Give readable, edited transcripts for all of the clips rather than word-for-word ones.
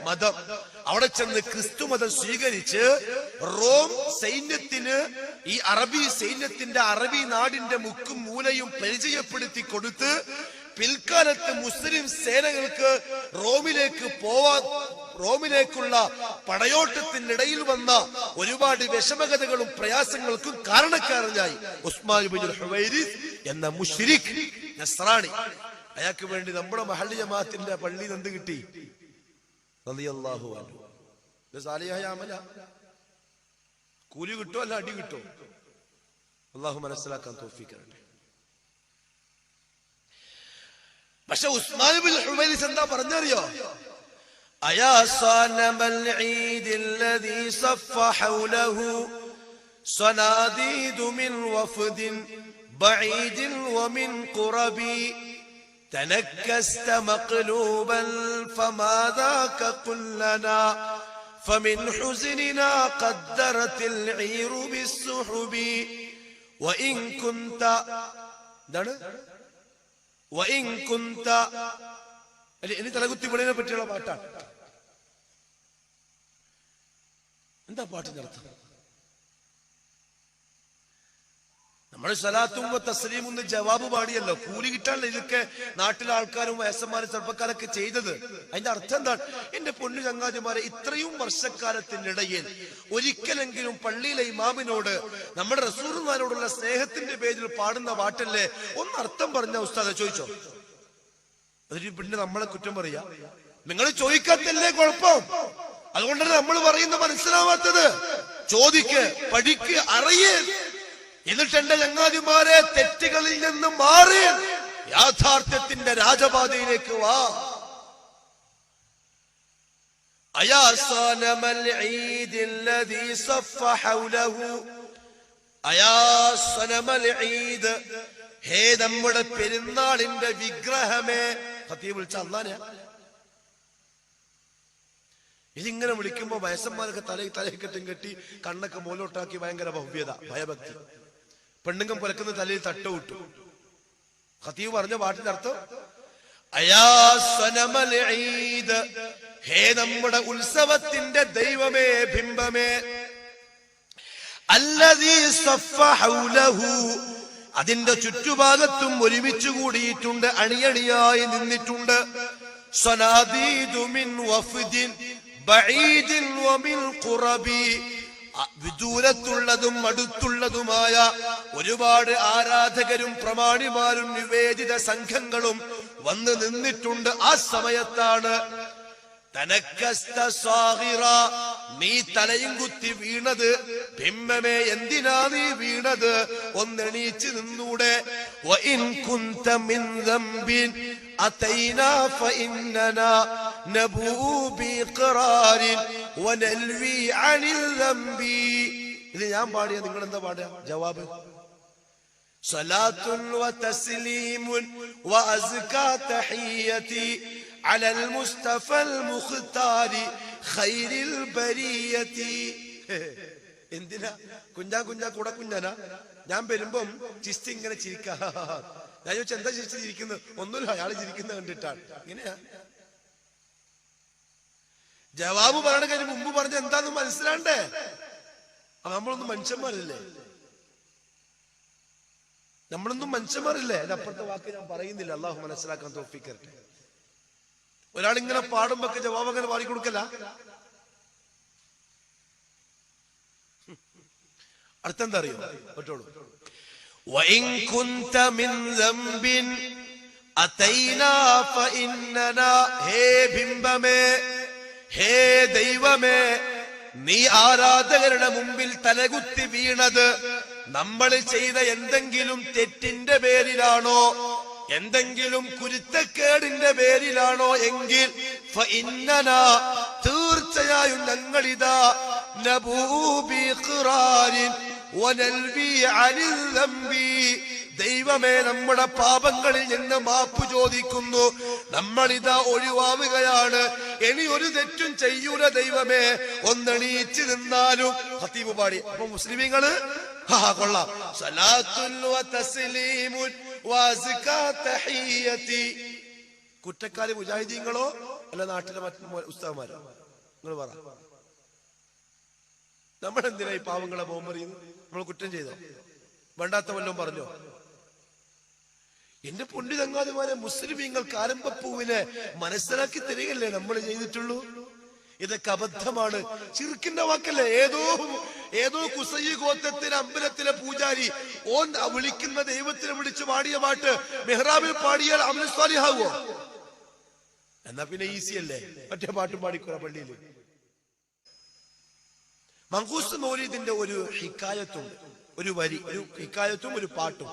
മതം. അവിടെ ചെന്ന് ക്രിസ്തു മതം സ്വീകരിച്ച് റോം സൈന്യത്തിന്, ഈ അറബി സൈന്യത്തിന്റെ, അറബി നാടിന്റെ മുക്കും മൂലയും പരിചയപ്പെടുത്തി കൊടുത്ത് പിൽക്കാലത്ത് മുസ്ലിം സേനകൾക്ക് റോമിലേക്കുള്ള പടയോട്ടത്തിനിടയിൽ വന്ന ഒരുപാട് വിഷമകഥകളും പ്രയാസങ്ങൾക്കും കാരണക്കാരനായി ഉസ്മാൻ ഇബ്നുൽ ഹുവൈരിസ് എന്ന മുശ്രിക് നസ്രാണി. അയാൾക്ക് വേണ്ടി നമ്മുടെ മഹല്ലി ജമാഅത്തിന്റെ പള്ളിയിൽ എന്ത് കിട്ടി? റളിയല്ലാഹു അൻഹു. സാലിഹായ അമല. കൂലി കിട്ടോ അല്ല അടി കിട്ടോ? അല്ലാഹു മനസ്സിലാക്കാൻ തൗഫീഖ് തരട്ടെ. പക്ഷെ ഉസ്മാൻ ഇബ്നുൽ ഹുവൈരിസ് എന്താ പറഞ്ഞറിയോ? അയാ സനമൽ ഈദില്ലദീ സഫ ഹൗലഹു സനാദീദു മിൻ വഫദിൻ ബഈദിൻ വമിൻ ഖുറബി تنكست مقلوبا فما ذاك قل لنا فمن حزننا قدرت العير بالسحب وإن كنت ഇനി തലകുത്തി വിളിനെ പറ്റിയുള്ള പാട്ടാണ്. എന്താ പാട്ടിന്റെ അർത്ഥം? നമ്മൾ സലാത്തും തസ്ലീമും ജവാബ് പാടിയല്ലോ. കൂലി കിട്ടാനല്ല ഇതൊക്കെ നാട്ടിലെ ആൾക്കാരും വയസ്സന്മാരും ചെറുപ്പക്കാരൊക്കെ ചെയ്തത്. അതിന്റെ അർത്ഥം എന്താണ്? എന്റെ പൊന്നു ചങ്ങാതിമാരെ, ഇത്രയും വർഷക്കാലത്തിനിടയിൽ ഒരിക്കലെങ്കിലും പള്ളിയിലെ ഇമാമിനോട് നമ്മുടെ റസൂലുള്ളാഹിനോടുള്ള സ്നേഹത്തിന്റെ പേരിൽ പാടുന്ന പാട്ടല്ലേ? ഒന്ന് അർത്ഥം പറഞ്ഞ ഉസ്താദെ ചോദിച്ചോ? അതിന് പിന്നെ നമ്മളെ കുറ്റം പറയാ. നിങ്ങൾ ചോദിക്കാത്തല്ലേ കുഴപ്പം? അതുകൊണ്ടാണ് നമ്മൾ പറയുന്നത് മനസ്സിലാവാത്തത്. ചോദിക്ക്, പഠിക്ക്, അറിയേ. എന്നിട്ട് എന്റെ ചങ്ങാതിമാരെ, തെറ്റുകളിൽ നിന്ന് മാറി യാഥാർത്ഥ്യത്തിന്റെ രാജപാതയിലേക്ക് വാ. അയാ സനമൽ ഈദില്ലദീ സഫ ഹൗലഹു, അയാ സനമൽ ഈദ്, ഹേ നമ്മുടെ പെരുന്നാളിന്റെ വിഗ്രഹമേ. ഖതീബ് വിളിച്ച അല്ലാഹനെ. ഇതിങ്ങനെ വിളിക്കുമ്പോ വയസ്സന്മാരൊക്കെ തലയെക്കെട്ടും കെട്ടി കണ്ണൊക്കെ മോലോട്ടാക്കി ഭയങ്കര ഭവ്യത, ഭയഭക്തി. പെണ്ണുങ്കം പുലക്കുന്ന തലയിൽ തട്ടവിട്ടു. ഖതീബ് പറഞ്ഞ പാട്ടിന്റെ അർത്ഥം അയാ സനമൽ ഈദ്, ഹേ നമ്മുടെ ഉത്സവത്തിന്റെ ദൈവമേ, ബിംബമേ. അല്ലദീ സഫ ഹൗലഹു, അതിന്റെ ചുറ്റുഭാഗത്തും ഒരുമിച്ച് കൂടിയിട്ടുണ്ട്, അണിയണിയായി നിന്നിട്ടുണ്ട്. സനാദീദു മിൻ വഫദിൻ ബഈദിൻ വമിൻ ഖുറബി, വിദൂരത്തുള്ളതും അടുത്തുള്ളതുമായ ഒരുപാട് ആരാധകരും പ്രമാണിമാരും നിവേദിത സംഘങ്ങളും വന്ന് നിന്നിട്ടുണ്ട്. ആ സമയത്താണ് തനക്കസ്ത സാഗിറ, നീ തലയും കുത്തി വീണത്. ബിംബമേ, എന്തിനാ നീ വീണത്? ഒന്നെണീച്ച് നിന്നൂടെ. വഇൻ കുന്ത മിൻ ദംബിൻ അതൈനാ ഫഇന്നനാ നബൂ ബിഖറാരിൻ വനൽവി അനിൽ ദംബി. ഇത് ഞാൻ പാടിയ, നിങ്ങൾ എന്താ പാടുക? ജവാബ് സലാത്തുൻ വതസ്ലീമുൻ വഅസ്കാ തഹിയ്യതി അലൽ മുസ്തഫൽ മുഖ്താരി ഖൈരിൽ ബരിയതി. എന്തിനാ കുഞ്ഞാ കൂടെ കുഞ്ഞാനാ? ഞാൻ വരുമ്പം ചിസ്തി ഇങ്ങനെ ചിരിക്കാ. ഞാൻ ചോദിച്ചു എന്താ ചിരിച്ച് ചിരിക്കുന്നത്? ഒന്നുമില്ല, അയാൾ ചിരിക്കുന്നത് കണ്ടിട്ടാണ്. ഇങ്ങനെയാ ജവാബ് പറയണ കഴിഞ്ഞ് മുമ്പ് പറഞ്ഞ എന്താന്ന് മനസ്സിലാണ്ടേ? നമ്മളൊന്നും മനുഷ്യന്മാരല്ലേ? നമ്മളൊന്നും മനുഷ്യന്മാരല്ലേ? അതിനപ്പുറത്തെ വാക്ക് ഞാൻ പറയുന്നില്ല. അള്ളാഹു മനസ്സിലാക്കാൻ തൗഫീഖ് തരട്ടെ. ഒരാളിങ്ങനെ പാടുമ്പോ ജവാബ് അങ്ങനെ പാടിക്കൊടുക്കല. അർത്ഥം എന്താ അറിയോ? കേട്ടോളൂ. വഇൻ കുന്ത മിൻ ദംബിൻ അതൈനാ ഫഇന്നനാ, ഹേ ബിംബമേ, ഹേ ദൈവമേ, നീ ആരാധകരുടെ മുമ്പിൽ തലകുത്തി വീണത് നമ്മൾ ചെയ്ത എന്തെങ്കിലും തെറ്റിന്റെ പേരിലാണോ, എന്തെങ്കിലും കുരുത്തക്കേടിന്റെ പേരിലാണോ എങ്കിൽ ഫഇന്നനാ, തീർച്ചയായും ഞങ്ങളിതാ നബൂ ബിഖറാരിൻ വനൽവി അനിൽ ദംബി, ദൈവമേ നമ്മുടെ പാപങ്ങളിൽ നിന്ന് മാപ്പ് ചോദിക്കുന്നു. നമ്മളിതാ ഒഴിവാവുകയാണ്. ഇനി ഒരു തെറ്റും ചെയ്യൂല ദൈവമേ, ഒന്നെണീച്ച് നിന്നാലും. ഖതീബ് പാടി. അപ്പൊ മുസ്ലിമീങ്ങള് കൊള്ളാം. സലാത്തുൻ വതസ്ലീമുൻ വഅസ്കാ തഹിയ്യതി, കുറ്റക്കാര് മുജാഹിദീങ്ങളോ അല്ല നാട്ടിലെ മറ്റു ഉസ്താദ്മാരോ? നിങ്ങൾ പറ. നമ്മളെന്തിനാ ഈ പാവങ്ങളെ ബോംബെറിയുന്നു? നമ്മൾ കുറ്റം ചെയ്തോ? വേണ്ടാത്ത വല്ലതും പറഞ്ഞോ? എന്റെ പൊന്നു ചങ്ങാതിമാരെ, മുസ്ലിമീങ്ങൾക്ക് ആരംഭപ്പൂവിനെ മനസ്സിലാക്കി തരികയല്ലേ നമ്മൾ ചെയ്തിട്ടുള്ളൂ. ഇതൊക്കെ അബദ്ധമാണ്, ചിർക്കിന്റെ വാക്കല്ലേ. ഏതോ കുസൈ ഗോത്രത്തിലെ അമ്പലത്തിലെ പൂജാരി ഓൻ വിളിക്കുന്ന ദൈവത്തിനെ വിളിച്ച് പാടിയ പാട്ട് മെഹ്റാബിൽ പാടിയാൽ അമൽ സ്വാലിഹാവോ? എന്നാ പിന്നെ ഈസി അല്ലേ, മറ്റേ പാട്ടും പാടിക്കൂടാ പള്ളിയിൽ. മങ്കൂസ് മൗലീദിന്റെ ഒരു ഹിക്കായത്തുണ്ട്, ഒരു വരി, ഒരു ഹിക്കായത്തും ഒരു പാട്ടും.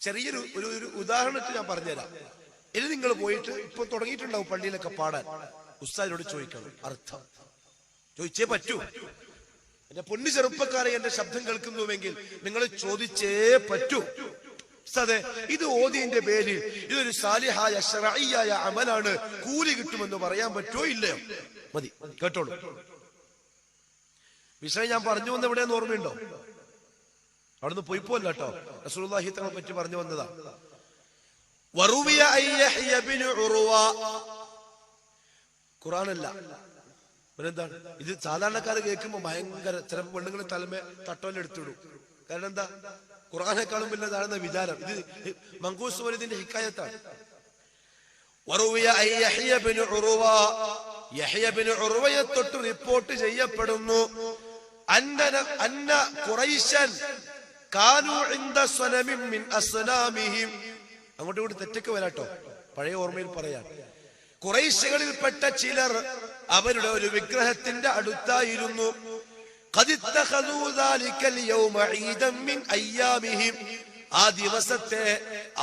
ചെറിയൊരു ഒരു ഉദാഹരണത്തിൽ ഞാൻ പറഞ്ഞുതരാം. ഇനി നിങ്ങൾ പോയിട്ട് ഇപ്പൊ തുടങ്ങിയിട്ടുണ്ടാവും പള്ളിയിലൊക്കെ പാടാൻ. ഉസ്താദിനോട് ചോദിക്കണം അർത്ഥം, ചോദിച്ചേ പറ്റൂ. എന്റെ പൊന്നു ചെറുപ്പക്കാരെ, എന്റെ ശബ്ദം കേൾക്കുന്നുവെങ്കിൽ നിങ്ങൾ ചോദിച്ചേ പറ്റൂ. ഉസ്താദേ, ഇത് ഓതിന്റെ പേരിൽ ഇതൊരു സാലിഹായ ശറഈയായ അമലാണ്, കൂലി കിട്ടുമെന്ന് പറയാൻ പറ്റോ ഇല്ലയോ? മതി, കേട്ടോളൂ. വിഷയം ഞാൻ പറഞ്ഞു വന്ന എവിടെയെന്ന് ഓർമ്മയുണ്ടോ? അവിടുന്ന് പോയിപ്പോല്ല കേട്ടോ. റസൂലുള്ളാഹി തങ്ങളെ പറ്റി പറഞ്ഞു വന്നതാ. വറുവിയ യഹ്യ ഇബ്നു ഉർവ, ഖുർആനല്ല, എന്താണ് ഇത്? സാധാരണക്കാര് കേൾക്കുമ്പോ ഭയങ്കര, ചില പെണ്ണുങ്ങളെ തലമേ തട്ടോലെടുത്തിടും. കാരണം എന്താ? ഖുർആനേക്കാളും പിന്നെ താഴ്ന്ന വിചാരം. ഇത് മങ്കൂസ് മൗലീദിന്റെ ഹിക്കായത്താണ്. വറുവിയ യഹ്യ ഇബ്നു ഉർവ, യഹ്യ ഇബ്നു ഉർവയെ തൊട്ട് റിപ്പോർട്ട് ചെയ്യപ്പെടുന്നു അന്ന ഖുറൈശൻ കാനൂ ഇൻദ സനമിൻ മിൻ അസ്നാമിഹിം. അങ്ങോട്ട് ഇങ്ങോട്ട് തെറ്റൊക്കെ വരാട്ടോ, പഴയ ഓർമ്മയിൽ പറയാം. ഖുറൈശികളിൽപ്പെട്ട ചിലർ അവരുടെ ഒരു വിഗ്രഹത്തിന്റെ അടുത്തായിരുന്നു. ആ ദിവസത്തെ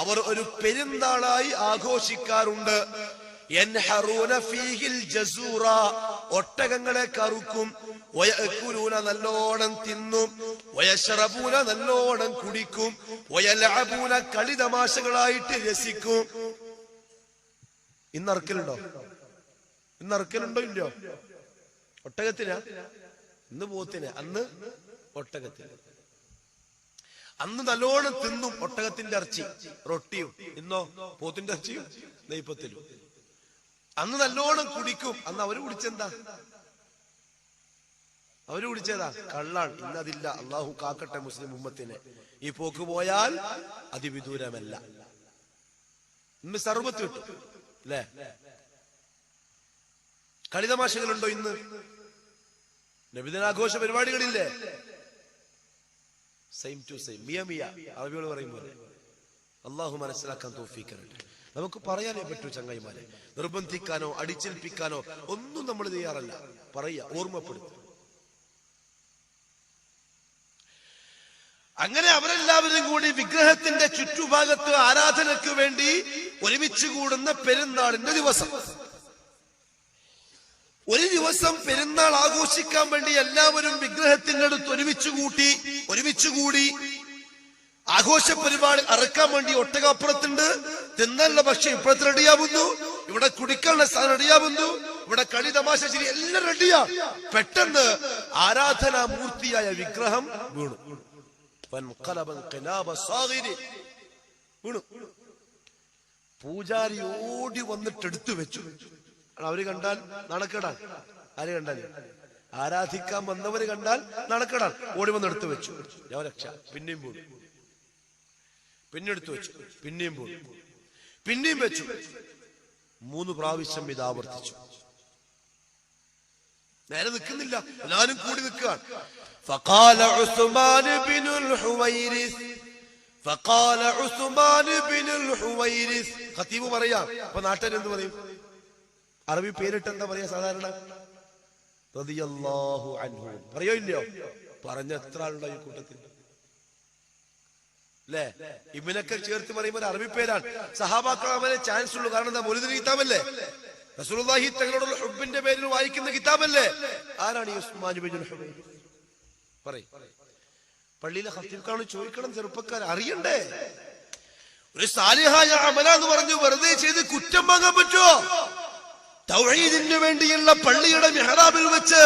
അവർ ഒരു പെരുന്നാളായി ആഘോഷിക്കാറുണ്ട്. ഒട്ടകങ്ങളെ കറുക്കും, വയഅകുലൂന നല്ലോണം തിന്നും, വയശറബൂന നല്ലോണം കുടിക്കും, വയലഅബൂന കളിതമാശകളായിട്ട് രസിക്കും. ഇന്ന് അറക്കലുണ്ടോ? ഇന്ന് അറക്കലുണ്ടോ ഇല്ലയോ? ഒട്ടകത്തിനാ? ഇന്ന് പോത്തിന്, അന്ന് ഒട്ടകത്തിന്. അന്ന് നല്ലോണം തിന്നും ഒട്ടകത്തിന്റെ ഇറച്ചി റൊട്ടിയും. ഇന്നോ പോത്തിന്റെ ഇറച്ചിയും നെയ്പ്പത്തിലും. അന്ന് നല്ലോണം കുടിക്കും. അന്ന് അവര് കുടിച്ചെന്താ? അവര് കുടിച്ചതാ കള്ളാണ്. ഇന്നതില്ല. അള്ളാഹു കാക്കട്ടെ മുസ്ലിം ഉമ്മത്തിനെ. ഈ പോക്ക് പോയാൽ അതിവിദൂരമല്ല. ഇന്ന് സർബത്ത് കിട്ടും അല്ലേ? കളിതമാശകളുണ്ടോ ഇന്ന്? നബിദിനാഘോഷ പരിപാടികളില്ലേ? സെയിം ടു സെയിം, മിയ മിയ അറബികൾ പറയുമ്പോൾ. അള്ളാഹു മനസ്സിലാക്കാൻ തൗഫീഖ് തരട്ടെ. നമുക്ക് പറയാനേ പറ്റൂ ചങ്ങായിമാരെ. നിർബന്ധിക്കാനോ അടിച്ചേൽപ്പിക്കാനോ ഒന്നും നമ്മൾ തയ്യാറല്ല. പറയുക, ഓർമ്മപ്പെടുത്തുക. അങ്ങനെ അവരെല്ലാവരും കൂടി വിഗ്രഹത്തിന്റെ ചുറ്റുഭാഗത്ത് ആരാധനയ്ക്ക് വേണ്ടി ഒരുമിച്ച് കൂടുന്ന പെരുന്നാളിന്റെ ദിവസം. ഒരു ദിവസം പെരുന്നാൾ ആഘോഷിക്കാൻ വേണ്ടി എല്ലാവരും വിഗ്രഹത്തിന്റെ അടുത്ത് ഒരുമിച്ച് കൂടി ആഘോഷ പരിപാടി അറക്കാൻ വേണ്ടി ഒട്ടകപ്പുറത്തുണ്ട്. തിന്നാനുള്ള ഭക്ഷണം ഇപ്പുറത്ത് റെഡിയാവുന്നു, ഇവിടെ കുടിക്കാനുള്ള സാധനം റെഡിയാവുന്നു, ഇവിടെ കളി തമാശ ശരി എല്ലാം റെഡിയാ. പെട്ടെന്ന് ആരാധനാമൂർത്തിയായ വിഗ്രഹം വീണു. വീണു. പൂജാരി ഓടി വന്നിട്ട് എടുത്തു വെച്ചു. അവര് കണ്ടാൽ നാണക്കേടാൻ. ആര് കണ്ടാൽ? ആരാധിക്കാൻ വന്നവര് കണ്ടാൽ നാണക്കേടാൻ. ഓടി വന്ന് എടുത്തു വെച്ചു. ഞാൻ രക്ഷ. പിന്നെയും പോയി, പിന്നെ എടുത്തു വെച്ചു, പിന്നെയും പോയി, പിന്നെയും വെച്ചു. 3 പ്രാവശ്യം ഇത് ആവർത്തിച്ചു. നേരെ നിൽക്കുന്നില്ല, എല്ലാരും കൂടി നിൽക്കുകയാണ്. فقال عثمان بن الحويرث ഖതീബ് പറയാ. അപ്പൊ നാട്ടുകാർ എന്ത് പറയും? അറബി പേരിട്ട് എന്താ പറയാ സാധാരണ? റളിയല്ലാഹു അൻഹു പറയോ ഇല്ലയോ? പറഞ്ഞ എത്ര ആളുണ്ടോ ഈ കൂട്ടത്തിൽ അല്ലേ? ഇബ്നൊക്കെ ചേർത്ത് പറയുമ്പോൾ അറബി പേരാണ്. സഹാബാക്കൾ അവനെ ചാൻസ് ഉള്ളൂ. കാരണം എന്താ? മൗലിദ് കിതാബല്ലേ, റസൂലുള്ളാഹി തങ്ങളോടുള്ള ഹുബ്ബിന്റെ പേരിൽ വായിക്കുന്ന കിതാബല്ലേ. ആരാണ് ഈ ഉസ്മാൻ ഇബ്നുൽ ഹുവൈരിസ്? പറയും. പള്ളിയിലെ ഖതീബാണ് ചോദിക്കണം, ചെറുപ്പക്കാർ അറിയണ്ടേ? ഒരു സാലിഹായ അമല എന്ന് പറഞ്ഞു വെറുതെ ചെയ്ത് കുറ്റം വാങ്ങാൻ പറ്റുമോ? തൗഹീദിന് വേണ്ടിയുള്ള പള്ളിയുടെ മിഹ്റാബിൽ വെച്ച്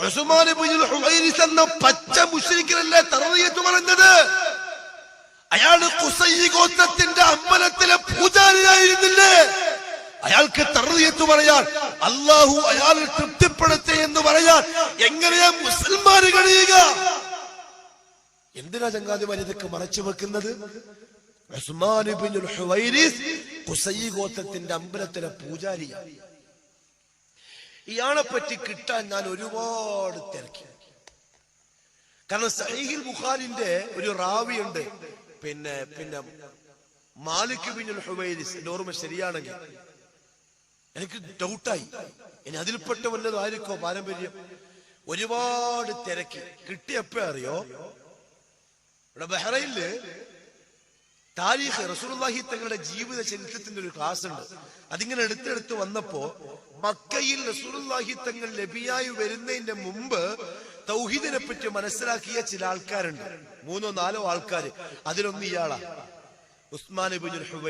ഉസ്മാൻ ഇബ്നുൽ ഹുവൈരിസ് എന്ന പച്ച മുശ്രിക്കല്ലേ തർബിയത്ത് പറഞ്ഞത്? അയാള് ഖുസൈ ഗോത്രത്തിന്റെ അമ്പലത്തിലെ പൂജാരിയായിരുന്നില്ലേ? അയാൾക്ക് തർദിയത്ത് പറയാൻ, അള്ളാഹു അയാളെ തൃപ്തിപ്പെടുത്തി എന്ന് പറയാൻ എങ്ങനെയാ മുസൽമാൻ കഴിയുക? എന്തിനാ ചങ്ങാതിമാർ ഇതൊക്കെ മറച്ചു വെക്കുന്നത്? ഉസ്മാൻ ഇബ്നുൽ ഹുവൈരിസ് ഖുസൈ ഗോത്രത്തിന്റെ അമ്പലത്തിലെ പൂജാരിയാണ്. ഇയാളെ പറ്റി കിട്ടാൻ ഞാൻ ഒരുപാട് തിരക്കി. കാരണം സഹീഹുൽ ബുഖാരിന്റെ ഒരു റാവിയുണ്ട്, പിന്നെ മാലിക് ഇബ്നുൽ ഹുവൈരിസ്, എന്റെ ഓർമ്മ ശരിയാണെങ്കിൽ. എനിക്ക് ഡൗട്ടായി, ഇനി അതിൽപ്പെട്ട വല്ലതായിരിക്കോ പാരമ്പര്യം. ഒരുപാട് തിരക്കി. കിട്ടിയപ്പോ അറിയോ, ഇവിടെ ബഹ്റൈനില് താരീഖ് റസൂലുള്ളാഹി തങ്ങളുടെ ജീവിത ചരിത്രത്തിന്റെ ഒരു ക്ലാസ് ഉണ്ട്. അതിങ്ങനെ എടുത്തെടുത്ത് വന്നപ്പോ മക്കയിൽ റസൂലുള്ളാഹി തങ്ങൾ നബിയായി വരുന്നതിന്റെ മുമ്പ് തൗഹീദിനെ പറ്റി മനസ്സിലാക്കിയ ചില ആൾക്കാരുണ്ട്, 3-4 ആൾക്കാര്. അതിലൊന്ന് ഇയാളാ, ഉസ്മാൻ ഇബ്നുൽ ഹുവൈരിസ്.